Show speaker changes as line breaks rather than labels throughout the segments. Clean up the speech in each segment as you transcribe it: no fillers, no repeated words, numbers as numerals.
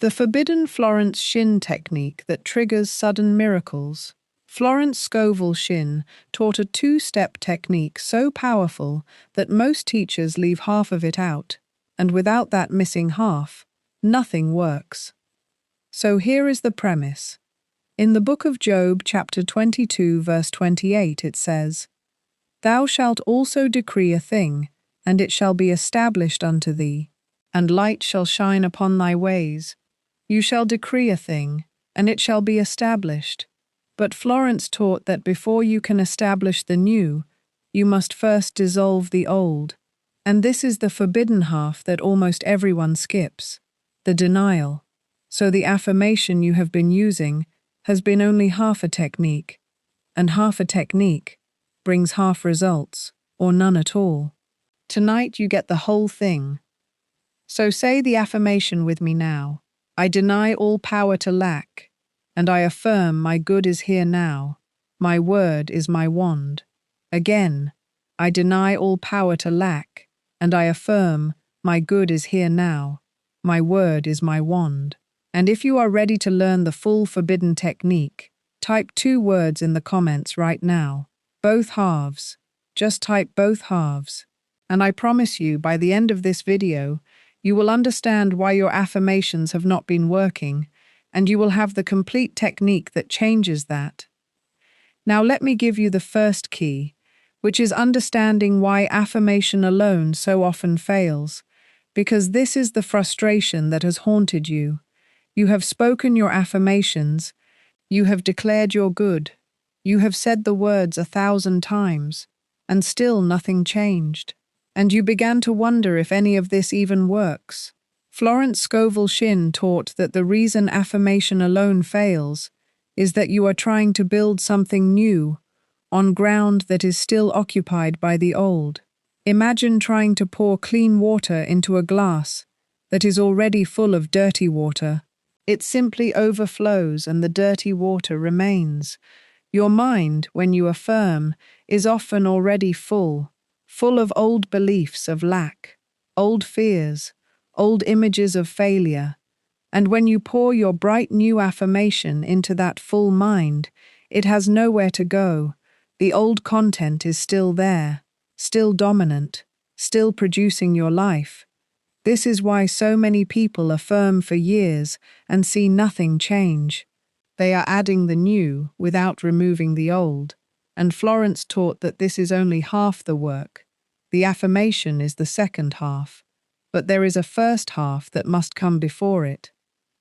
The forbidden Florence Shinn technique that triggers sudden miracles. Florence Scovel Shinn taught a two-step technique so powerful that most teachers leave half of it out, and without that missing half, nothing works. So here is the premise. In the book of Job, chapter 22, verse 28, it says, "Thou shalt also decree a thing, and it shall be established unto thee, and light shall shine upon thy ways. You shall decree a thing, and it shall be established." But Florence taught that before you can establish the new, you must first dissolve the old. And this is the forbidden half that almost everyone skips, the denial. So the affirmation you have been using has been only half a technique, and half a technique brings half results, or none at all. Tonight you get the whole thing. So say the affirmation with me now. I deny all power to lack, and I affirm my good is here now. My word is my wand. Again, I deny all power to lack, and I affirm my good is here now. My word is my wand. And if you are ready to learn the full forbidden technique, type 2 words in the comments right now. Both halves. Just type both halves. And I promise you, by the end of this video, you will understand why your affirmations have not been working, and you will have the complete technique that changes that. Now let me give you the first key, which is understanding why affirmation alone so often fails, because this is the frustration that has haunted you. You have spoken your affirmations, you have declared your good, you have said the words 1,000 times, and still nothing changed. And you began to wonder if any of this even works. Florence Scovel Shinn taught that the reason affirmation alone fails is that you are trying to build something new on ground that is still occupied by the old. Imagine trying to pour clean water into a glass that is already full of dirty water. It simply overflows and the dirty water remains. Your mind, when you affirm, is often already full of old beliefs of lack, old fears, old images of failure. And when you pour your bright new affirmation into that full mind, it has nowhere to go. The old content is still there, still dominant, still producing your life. This is why so many people affirm for years and see nothing change. They are adding the new without removing the old, and Florence taught that this is only half the work. The affirmation is the second half, but there is a first half that must come before it,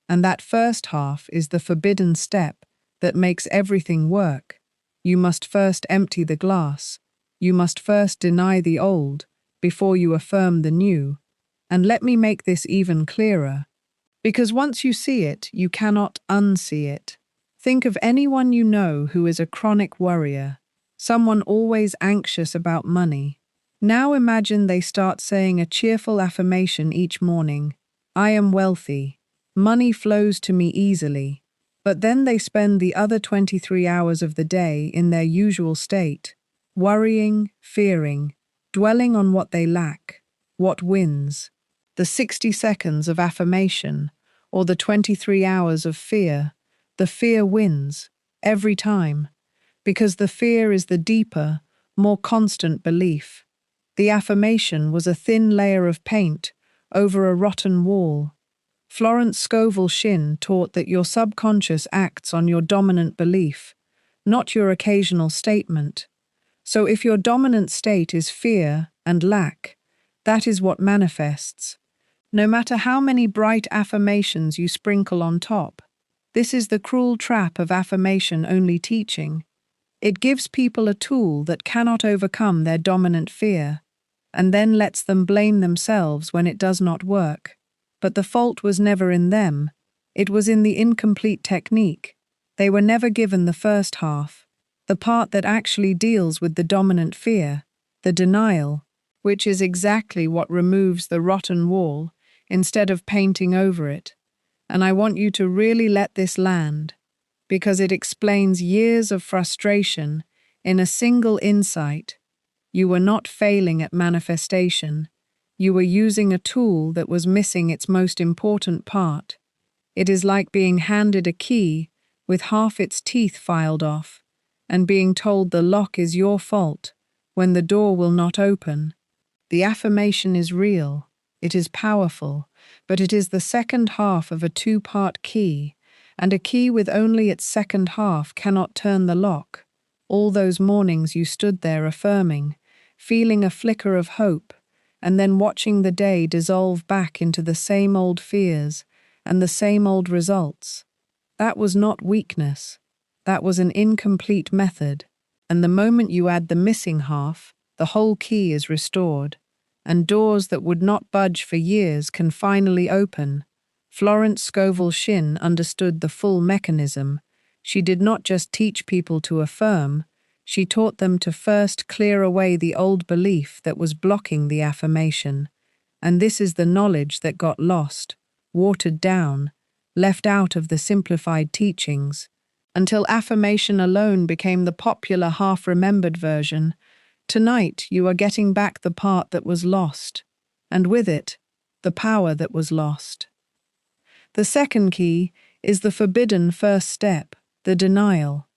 and that first half is the forbidden step that makes everything work. You must first empty the glass. You must first deny the old before you affirm the new. And let me make this even clearer, because once you see it, you cannot unsee it. Think of anyone you know who is a chronic worrier, someone always anxious about money. Now imagine they start saying a cheerful affirmation each morning. I am wealthy. Money flows to me easily. But then they spend the other 23 hours of the day in their usual state, worrying, fearing, dwelling on what they lack. What wins? The 60 seconds of affirmation or the 23 hours of fear? The fear wins every time, because the fear is the deeper, more constant belief. The affirmation was a thin layer of paint over a rotten wall. Florence Scovel Shinn taught that your subconscious acts on your dominant belief, not your occasional statement. So if your dominant state is fear and lack, that is what manifests. No matter how many bright affirmations you sprinkle on top, this is the cruel trap of affirmation-only teaching. It gives people a tool that cannot overcome their dominant fear, and then lets them blame themselves when it does not work. But the fault was never in them. It was in the incomplete technique. They were never given the first half, the part that actually deals with the dominant fear, the denial, which is exactly what removes the rotten wall instead of painting over it. And I want you to really let this land, because it explains years of frustration in a single insight. You were not failing at manifestation. You were using a tool that was missing its most important part. It is like being handed a key with half its teeth filed off, and being told the lock is your fault when the door will not open. The affirmation is real, it is powerful, but it is the second half of a two-part key, and a key with only its second half cannot turn the lock. All those mornings you stood there affirming, feeling a flicker of hope, and then watching the day dissolve back into the same old fears and the same old results. That was not weakness. That was an incomplete method, and the moment you add the missing half, the whole key is restored, and doors that would not budge for years can finally open. Florence Scovel Shinn understood the full mechanism. She did not just teach people to affirm, she taught them to first clear away the old belief that was blocking the affirmation. And this is the knowledge that got lost, watered down, left out of the simplified teachings, until affirmation alone became the popular half-remembered version. Tonight you are getting back the part that was lost, and with it, the power that was lost. The second key is the forbidden first step, the denial.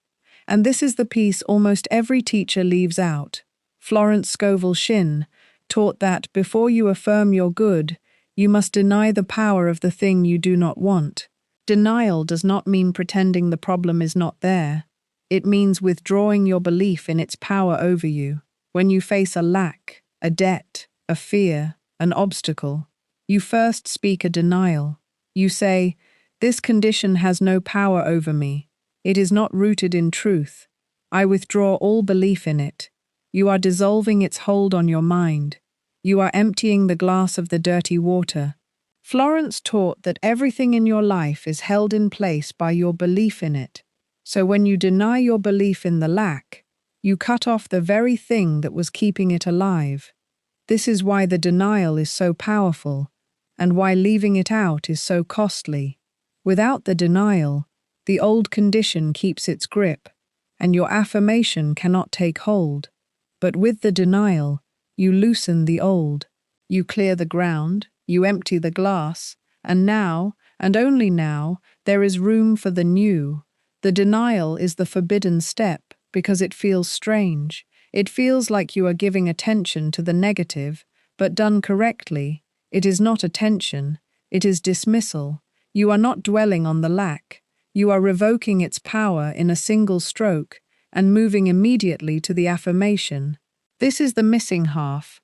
And this is the piece almost every teacher leaves out. Florence Scovel Shinn taught that before you affirm your good, you must deny the power of the thing you do not want. Denial does not mean pretending the problem is not there. It means withdrawing your belief in its power over you. When you face a lack, a debt, a fear, an obstacle, you first speak a denial. You say, "This condition has no power over me. It is not rooted in truth. I withdraw all belief in it." You are dissolving its hold on your mind. You are emptying the glass of the dirty water. Florence taught that everything in your life is held in place by your belief in it. So when you deny your belief in the lack, you cut off the very thing that was keeping it alive. This is why the denial is so powerful, and why leaving it out is so costly. Without the denial, the old condition keeps its grip, and your affirmation cannot take hold. But with the denial, you loosen the old. You clear the ground, you empty the glass, and now, and only now, there is room for the new. The denial is the forbidden step because it feels strange. It feels like you are giving attention to the negative, but done correctly, it is not attention, it is dismissal. You are not dwelling on the lack. You are revoking its power in a single stroke and moving immediately to the affirmation. This is the missing half,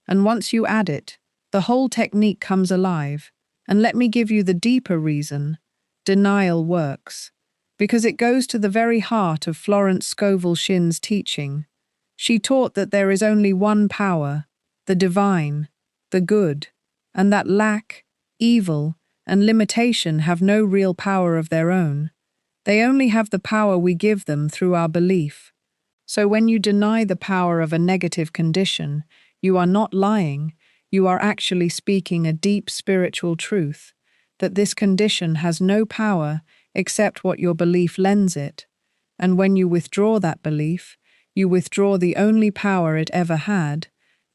and once you add it, the whole technique comes alive. And let me give you the deeper reason. Denial works, because it goes to the very heart of Florence Scovel Shinn's teaching. She taught that there is only one power, the divine, the good, and that lack, evil, and limitation have no real power of their own. They only have the power we give them through our belief. So when you deny the power of a negative condition, you are not lying, you are actually speaking a deep spiritual truth, that this condition has no power except what your belief lends it. And when you withdraw that belief, you withdraw the only power it ever had.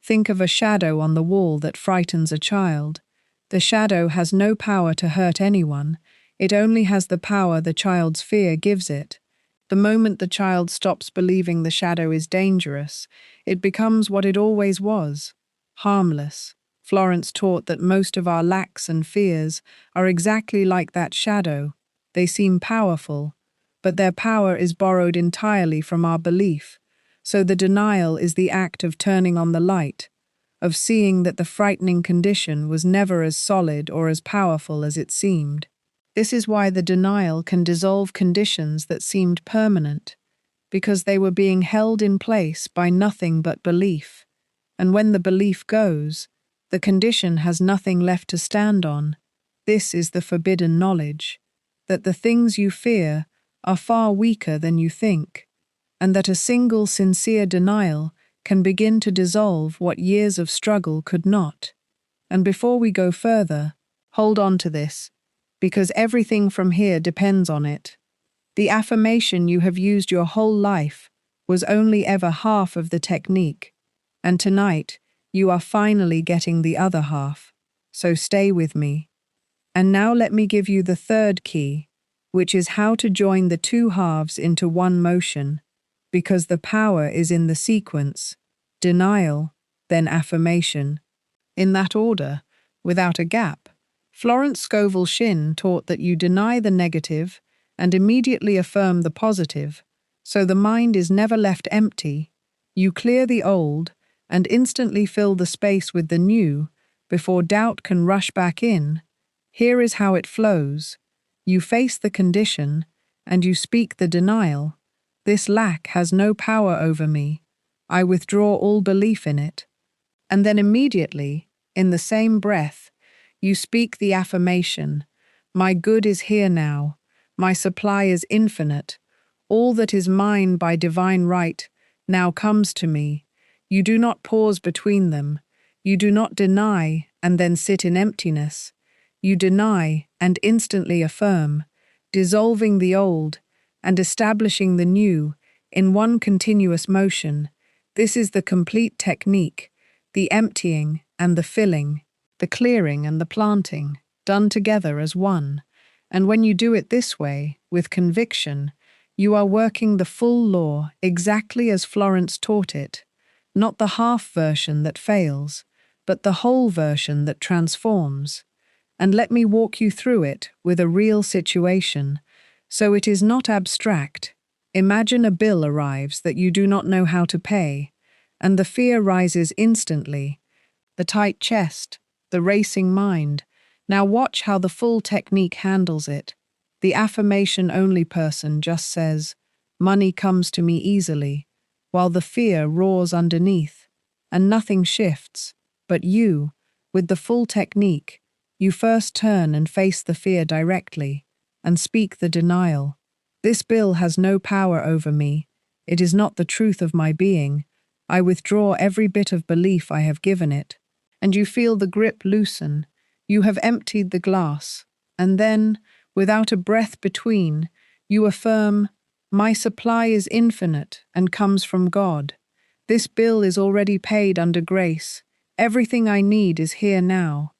Think of a shadow on the wall that frightens a child. The shadow has no power to hurt anyone. It only has the power the child's fear gives it. The moment the child stops believing the shadow is dangerous, it becomes what it always was, harmless. Florence taught that most of our lacks and fears are exactly like that shadow. They seem powerful, but their power is borrowed entirely from our belief. So the denial is the act of turning on the light, of seeing that the frightening condition was never as solid or as powerful as it seemed. This is why the denial can dissolve conditions that seemed permanent, because they were being held in place by nothing but belief. And when the belief goes, the condition has nothing left to stand on. This is the forbidden knowledge, that the things you fear are far weaker than you think, and that a single sincere denial can begin to dissolve what years of struggle could not. And before we go further, hold on to this, because everything from here depends on it. The affirmation you have used your whole life was only ever half of the technique, and tonight you are finally getting the other half. So stay with me. And now let me give you the third key, which is how to join the two halves into one motion, because the power is in the sequence: denial, then affirmation. In that order, without a gap. Florence Scovel Shinn taught that you deny the negative and immediately affirm the positive, so the mind is never left empty. You clear the old and instantly fill the space with the new before doubt can rush back in. Here is how it flows. You face the condition and you speak the denial. This lack has no power over me. I withdraw all belief in it. And then immediately, in the same breath, you speak the affirmation: my good is here now, my supply is infinite, all that is mine by divine right now comes to me. You do not pause between them. You do not deny and then sit in emptiness. You deny and instantly affirm, dissolving the old and establishing the new in one continuous motion. This is the complete technique: the emptying and the filling, the clearing and the planting, done together as one. And when you do it this way, with conviction, you are working the full law exactly as Florence taught it, not the half version that fails, but the whole version that transforms. And let me walk you through it with a real situation, so it is not abstract. Imagine a bill arrives that you do not know how to pay, and the fear rises instantly. The tight chest, the racing mind. Now watch how the full technique handles it. The affirmation-only person just says, money comes to me easily, while the fear roars underneath, and nothing shifts. But you, with the full technique, you first turn and face the fear directly, and speak the denial. This bill has no power over me. It is not the truth of my being. I withdraw every bit of belief I have given it. And you feel the grip loosen. You have emptied the glass. And then, without a breath between, you affirm, my supply is infinite and comes from God. This bill is already paid under grace. Everything I need is here now.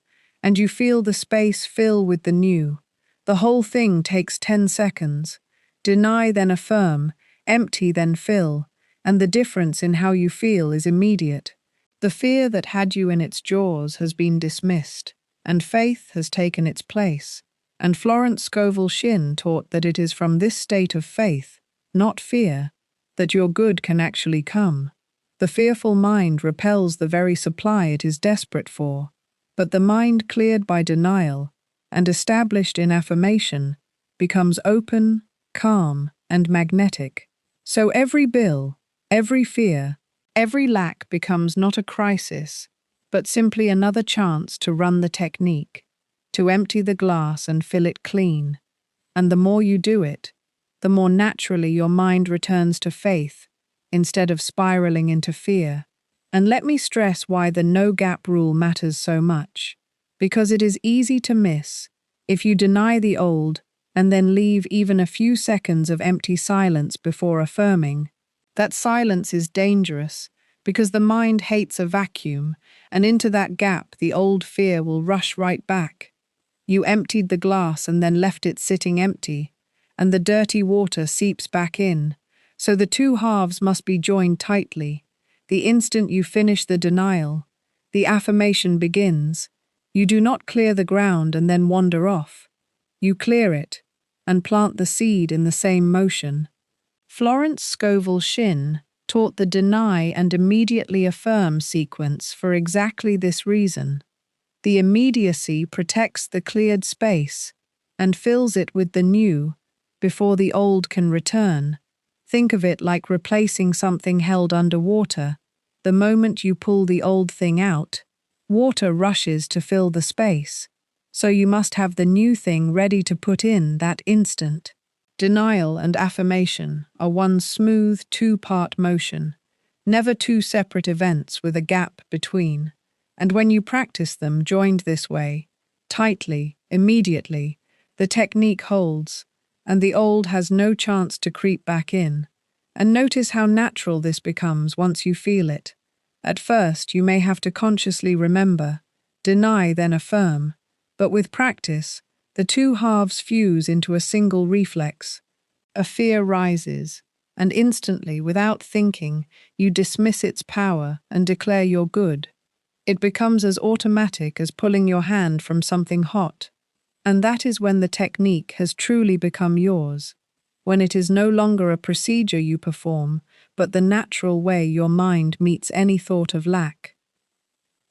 And you feel the space fill with the new. The whole thing takes 10 seconds. Deny, then affirm, empty, then fill, and the difference in how you feel is immediate. The fear that had you in its jaws has been dismissed, and faith has taken its place. And Florence Scovel Shinn taught that it is from this state of faith, not fear, that your good can actually come. The fearful mind repels the very supply it is desperate for, but the mind cleared by denial and established in affirmation becomes open, calm, and magnetic. So every bill, every fear, every lack becomes not a crisis, but simply another chance to run the technique, to empty the glass and fill it clean. And the more you do it, the more naturally your mind returns to faith instead of spiraling into fear. And let me stress why the no-gap rule matters so much. Because it is easy to miss. If you deny the old and then leave even a few seconds of empty silence before affirming, that silence is dangerous because the mind hates a vacuum, and into that gap the old fear will rush right back. You emptied the glass and then left it sitting empty, and the dirty water seeps back in, so the two halves must be joined tightly. The instant you finish the denial, the affirmation begins. You do not clear the ground and then wander off. You clear it and plant the seed in the same motion. Florence Scovel Shinn taught the deny and immediately affirm sequence for exactly this reason. The immediacy protects the cleared space and fills it with the new before the old can return. Think of it like replacing something held underwater. The moment you pull the old thing out, water rushes to fill the space, so you must have the new thing ready to put in that instant. Denial and affirmation are one smooth two-part motion, never two separate events with a gap between. And when you practice them joined this way, tightly, immediately, the technique holds, and the old has no chance to creep back in. And notice how natural this becomes once you feel it. At first, you may have to consciously remember, deny then affirm, But with practice, the two halves fuse into a single reflex. A fear rises, and instantly, without thinking, you dismiss its power and declare you're good. It becomes as automatic as pulling your hand from something hot. And that is when the technique has truly become yours, when it is no longer a procedure you perform, but the natural way your mind meets any thought of lack.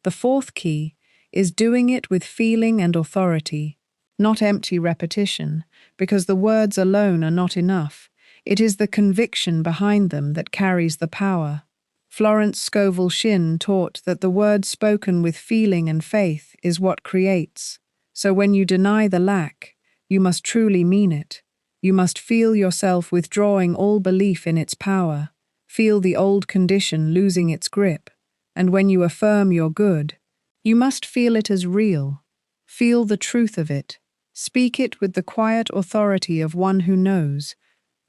The fourth key is doing it with feeling and authority, not empty repetition, because the words alone are not enough. It is the conviction behind them that carries the power. Florence Scovel Shinn taught that the word spoken with feeling and faith is what creates. So when you deny the lack, you must truly mean it. You must feel yourself withdrawing all belief in its power, feel the old condition losing its grip, and when you affirm you're good, you must feel it as real. Feel the truth of it. Speak it with the quiet authority of one who knows.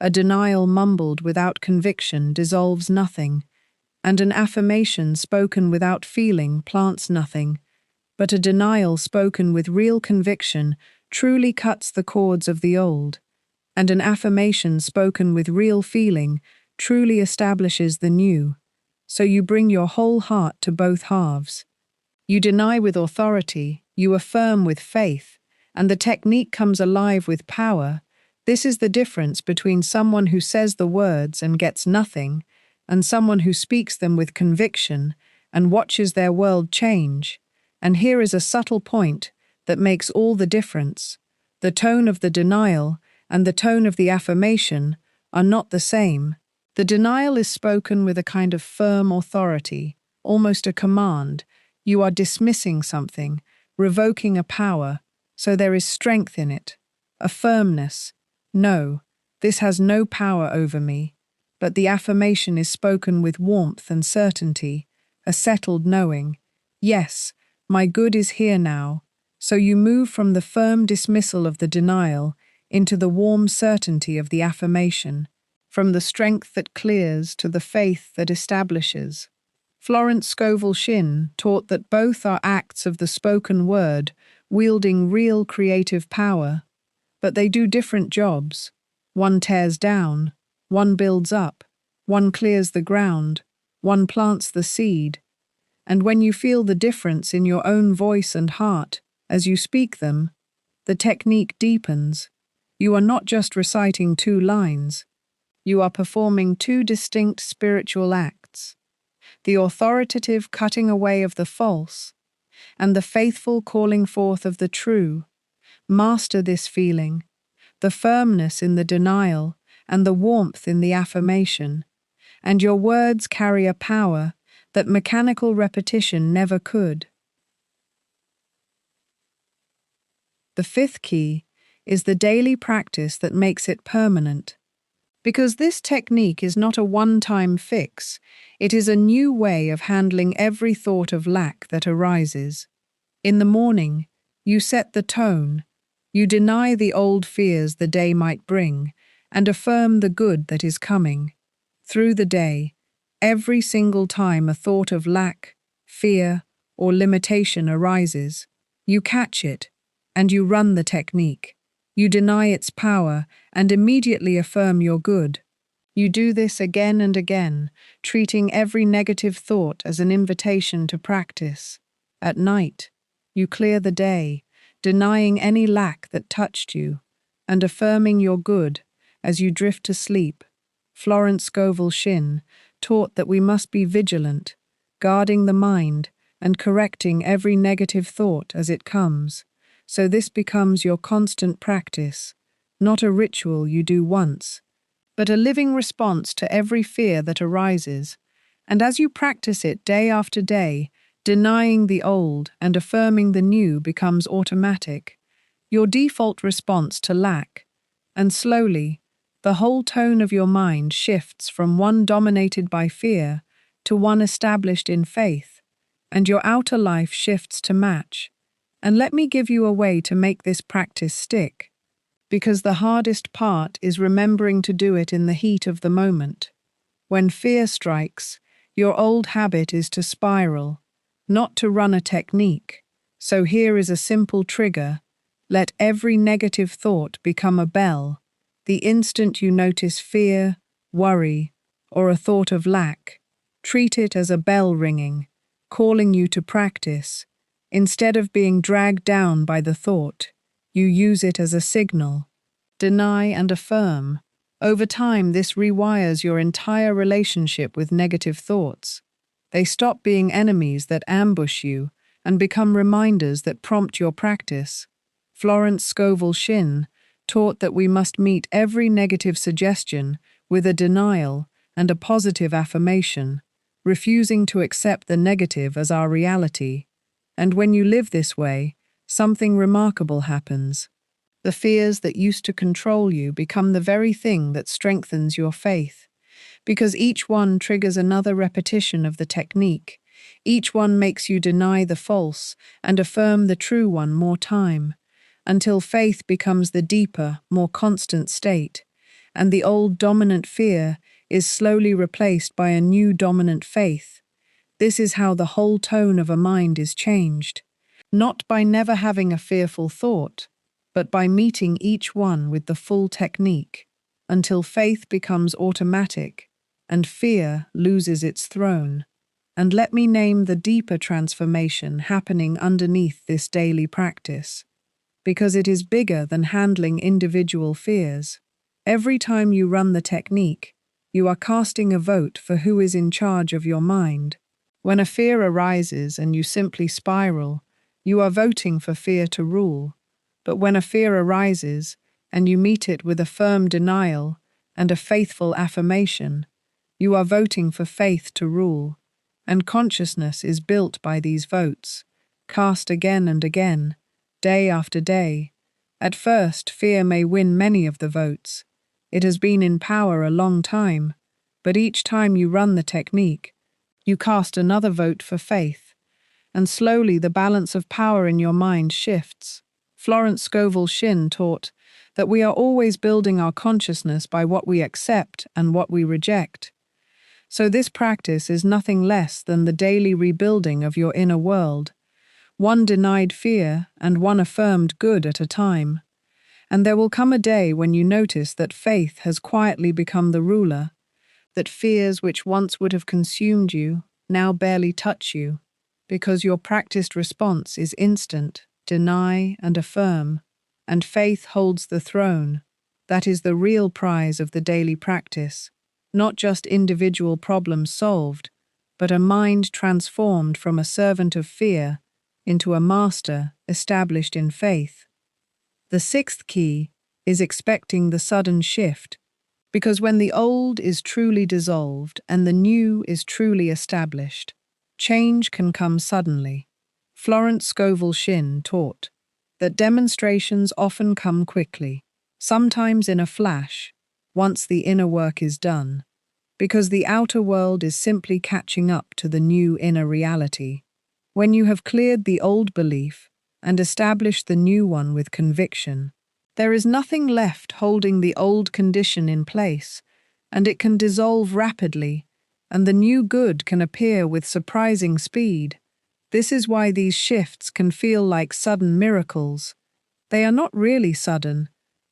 A denial mumbled without conviction dissolves nothing, and an affirmation spoken without feeling plants nothing. But a denial spoken with real conviction truly cuts the cords of the old, and an affirmation spoken with real feeling truly establishes the new. So you bring your whole heart to both halves. You deny with authority, you affirm with faith, and the technique comes alive with power. This is the difference between someone who says the words and gets nothing, and someone who speaks them with conviction and watches their world change. And here is a subtle point that makes all the difference. The tone of the denial and the tone of the affirmation are not the same. The denial is spoken with a kind of firm authority, almost a command. You are dismissing something, revoking a power, so there is strength in it, a firmness. No, this has no power over me. But the affirmation is spoken with warmth and certainty, a settled knowing. Yes, my good is here now. So you move from the firm dismissal of the denial into the warm certainty of the affirmation, from the strength that clears to the faith that establishes. Florence Scovel Shinn taught that both are acts of the spoken word, wielding real creative power. But they do different jobs. One tears down, one builds up, one clears the ground, one plants the seed. And when you feel the difference in your own voice and heart as you speak them, the technique deepens. You are not just reciting two lines. You are performing two distinct spiritual acts. The authoritative cutting away of the false, and the faithful calling forth of the true. Master this feeling, the firmness in the denial and the warmth in the affirmation, and your words carry a power that mechanical repetition never could. The fifth key is the daily practice that makes it permanent. Because this technique is not a one-time fix, it is a new way of handling every thought of lack that arises. In the morning, you set the tone. You deny the old fears the day might bring and affirm the good that is coming. Through the day, every single time a thought of lack, fear, or limitation arises, you catch it and you run the technique. You deny its power and immediately affirm your good. You do this again and again, treating every negative thought as an invitation to practice. At night, you clear the day, denying any lack that touched you, and affirming your good as you drift to sleep. Florence Scovel Shinn taught that we must be vigilant, guarding the mind and correcting every negative thought as it comes. So this becomes your constant practice, not a ritual you do once, but a living response to every fear that arises. And as you practice it day after day, denying the old and affirming the new becomes automatic, your default response to lack, and slowly, the whole tone of your mind shifts from one dominated by fear to one established in faith, and your outer life shifts to match. And let me give you a way to make this practice stick, because the hardest part is remembering to do it in the heat of the moment. When fear strikes, your old habit is to spiral, not to run a technique. So here is a simple trigger. Let every negative thought become a bell. The instant you notice fear, worry, or a thought of lack, treat it as a bell ringing, calling you to practice. Instead of being dragged down by the thought, you use it as a signal. Deny and affirm. Over time, this rewires your entire relationship with negative thoughts. They stop being enemies that ambush you and become reminders that prompt your practice. Florence Scovel Shinn taught that we must meet every negative suggestion with a denial and a positive affirmation, refusing to accept the negative as our reality. And when you live this way, something remarkable happens. The fears that used to control you become the very thing that strengthens your faith, because each one triggers another repetition of the technique. Each one makes you deny the false and affirm the true one more time, until faith becomes the deeper, more constant state, and the old dominant fear is slowly replaced by a new dominant faith. This is how the whole tone of a mind is changed, not by never having a fearful thought, but by meeting each one with the full technique, until faith becomes automatic and fear loses its throne. And let me name the deeper transformation happening underneath this daily practice, because it is bigger than handling individual fears. Every time you run the technique, you are casting a vote for who is in charge of your mind. When a fear arises and you simply spiral, you are voting for fear to rule. But when a fear arises and you meet it with a firm denial and a faithful affirmation, you are voting for faith to rule. And consciousness is built by these votes, cast again and again, day after day. At first, fear may win many of the votes. It has been in power a long time, but each time you run the technique, you cast another vote for faith, and slowly the balance of power in your mind shifts. Florence Scovel Shinn taught that we are always building our consciousness by what we accept and what we reject. So this practice is nothing less than the daily rebuilding of your inner world, one denied fear and one affirmed good at a time. And there will come a day when you notice that faith has quietly become the ruler, that fears which once would have consumed you now barely touch you, because your practiced response is instant, deny and affirm, and faith holds the throne. That is the real prize of the daily practice, not just individual problems solved, but a mind transformed from a servant of fear into a master established in faith. The sixth key is expecting the sudden shift, because when the old is truly dissolved and the new is truly established, change can come suddenly. Florence Scovel Shinn taught that demonstrations often come quickly, sometimes in a flash, once the inner work is done, because the outer world is simply catching up to the new inner reality. When you have cleared the old belief and established the new one with conviction, there is nothing left holding the old condition in place, and it can dissolve rapidly, and the new good can appear with surprising speed. This is why these shifts can feel like sudden miracles. They are not really sudden.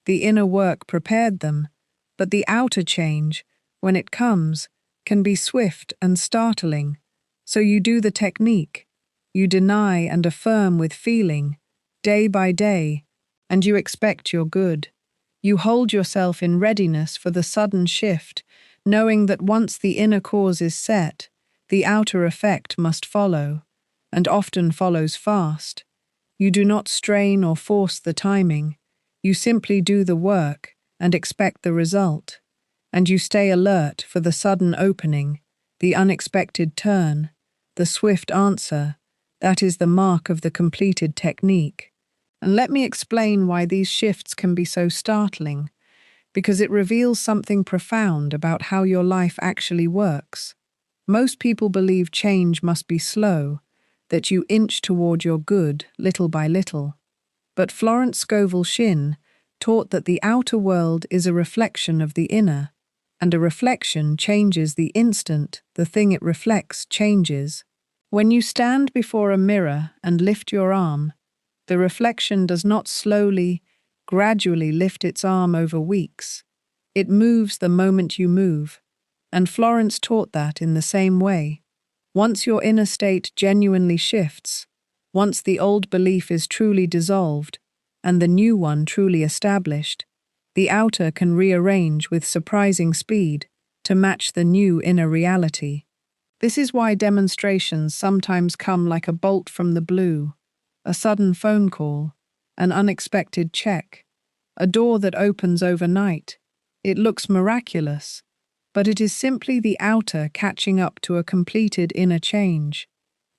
The inner work prepared them, but the outer change, when it comes, can be swift and startling. So you do the technique. You deny and affirm with feeling, day by day, and you expect your good. You hold yourself in readiness for the sudden shift, knowing that once the inner cause is set, the outer effect must follow, and often follows fast. You do not strain or force the timing. You simply do the work and expect the result. And you stay alert for the sudden opening, the unexpected turn, the swift answer. That is the mark of the completed technique. And let me explain why these shifts can be so startling, because it reveals something profound about how your life actually works. Most people believe change must be slow, that you inch toward your good little by little. But Florence Scovel Shinn taught that the outer world is a reflection of the inner, and a reflection changes the instant the thing it reflects changes. When you stand before a mirror and lift your arm, the reflection does not slowly, gradually lift its arm over weeks. It moves the moment you move, and Florence taught that in the same way. Once your inner state genuinely shifts, once the old belief is truly dissolved and the new one truly established, the outer can rearrange with surprising speed to match the new inner reality. This is why demonstrations sometimes come like a bolt from the blue, a sudden phone call, an unexpected check, a door that opens overnight. It looks miraculous, but it is simply the outer catching up to a completed inner change.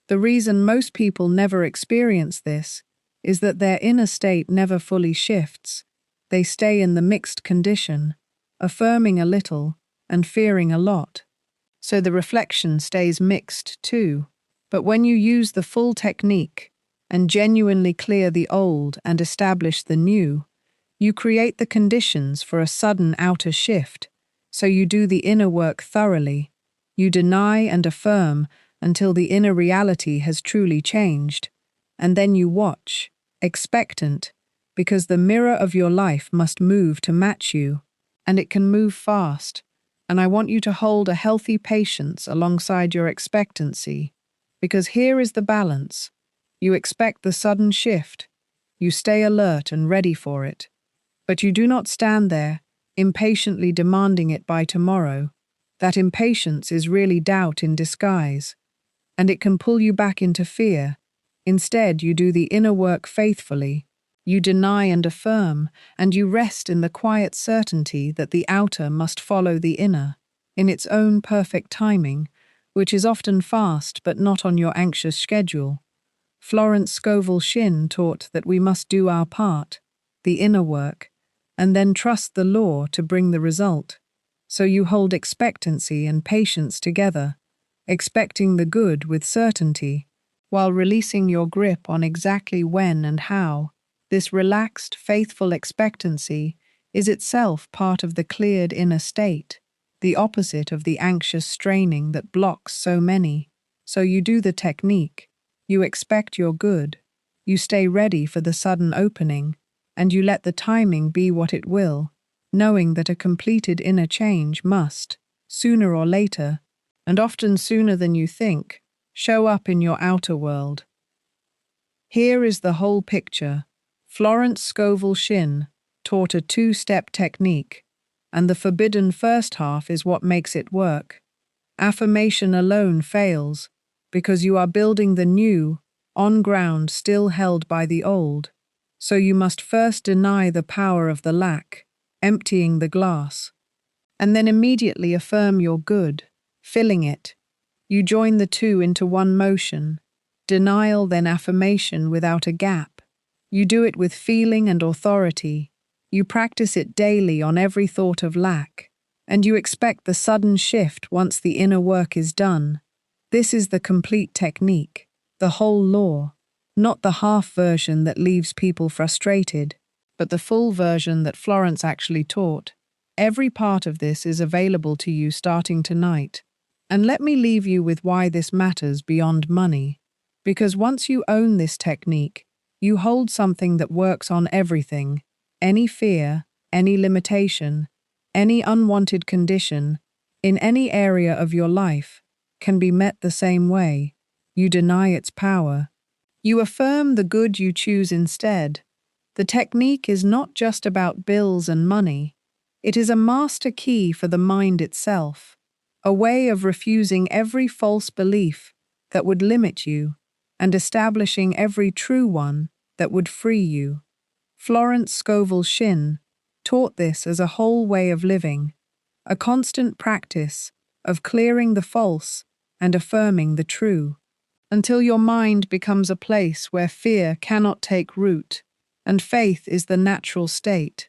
The reason most people never experience this is that their inner state never fully shifts. They stay in the mixed condition, affirming a little and fearing a lot. So the reflection stays mixed too. But when you use the full technique and genuinely clear the old and establish the new, you create the conditions for a sudden outer shift. So you do the inner work thoroughly. You deny and affirm until the inner reality has truly changed. And then you watch, expectant, because the mirror of your life must move to match you. And it can move fast. And I want you to hold a healthy patience alongside your expectancy, because here is the balance. You expect the sudden shift. You stay alert and ready for it. But you do not stand there, impatiently demanding it by tomorrow. That impatience is really doubt in disguise, and it can pull you back into fear. Instead, you do the inner work faithfully. You deny and affirm, and you rest in the quiet certainty that the outer must follow the inner, in its own perfect timing, which is often fast but not on your anxious schedule. Florence Scovel Shinn taught that we must do our part, the inner work, and then trust the law to bring the result. So you hold expectancy and patience together, expecting the good with certainty, while releasing your grip on exactly when and how. This relaxed, faithful expectancy is itself part of the cleared inner state, the opposite of the anxious straining that blocks so many. So you do the technique, you expect your good, you stay ready for the sudden opening, and you let the timing be what it will, knowing that a completed inner change must, sooner or later, and often sooner than you think, show up in your outer world. Here is the whole picture. Florence Scovel Shinn taught a two-step technique, and the forbidden first half is what makes it work. Affirmation alone fails, because you are building the new, on ground still held by the old. So you must first deny the power of the lack, emptying the glass, and then immediately affirm your good, filling it. You join the two into one motion, denial then affirmation without a gap. You do it with feeling and authority. You practice it daily on every thought of lack, and you expect the sudden shift once the inner work is done. This is the complete technique, the whole law, not the half version that leaves people frustrated, but the full version that Florence actually taught. Every part of this is available to you starting tonight. And let me leave you with why this matters beyond money. Because once you own this technique, you hold something that works on everything. Any fear, any limitation, any unwanted condition, in any area of your life, can be met the same way. You deny its power. You affirm the good you choose instead. The technique is not just about bills and money. It is a master key for the mind itself, a way of refusing every false belief that would limit you and establishing every true one that would free you. Florence Scovel Shinn taught this as a whole way of living, a constant practice of clearing the false and affirming the true, until your mind becomes a place where fear cannot take root and faith is the natural state.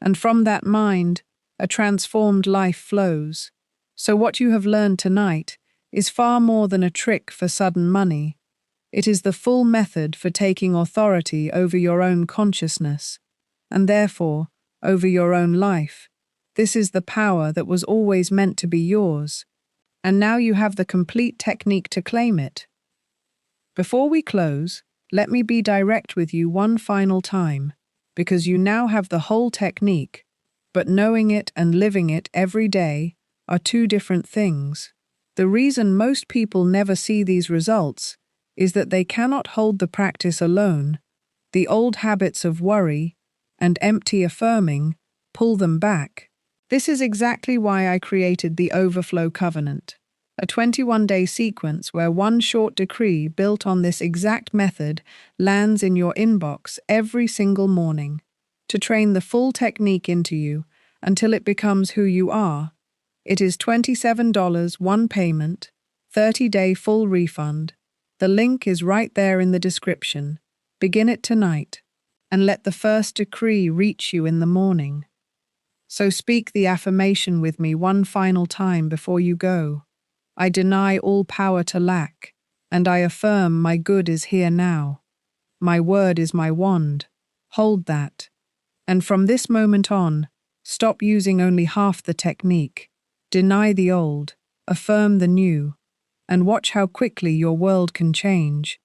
And from that mind, a transformed life flows. So what you have learned tonight is far more than a trick for sudden money. It is the full method for taking authority over your own consciousness, and therefore over your own life. This is the power that was always meant to be yours. And now you have the complete technique to claim it. Before we close, let me be direct with you one final time, because you now have the whole technique, but knowing it and living it every day are two different things. The reason most people never see these results is that they cannot hold the practice alone. The old habits of worry and empty affirming pull them back. This is exactly why I created the Overflow Covenant, a 21-day sequence where one short decree built on this exact method lands in your inbox every single morning. To train the full technique into you until it becomes who you are, it is $27 one payment, 30-day full refund. The link is right there in the description. Begin it tonight, and let the first decree reach you in the morning. So speak the affirmation with me one final time before you go. I deny all power to lack, and I affirm my good is here now. My word is my wand. Hold that. And from this moment on, stop using only half the technique. Deny the old, affirm the new, and watch how quickly your world can change.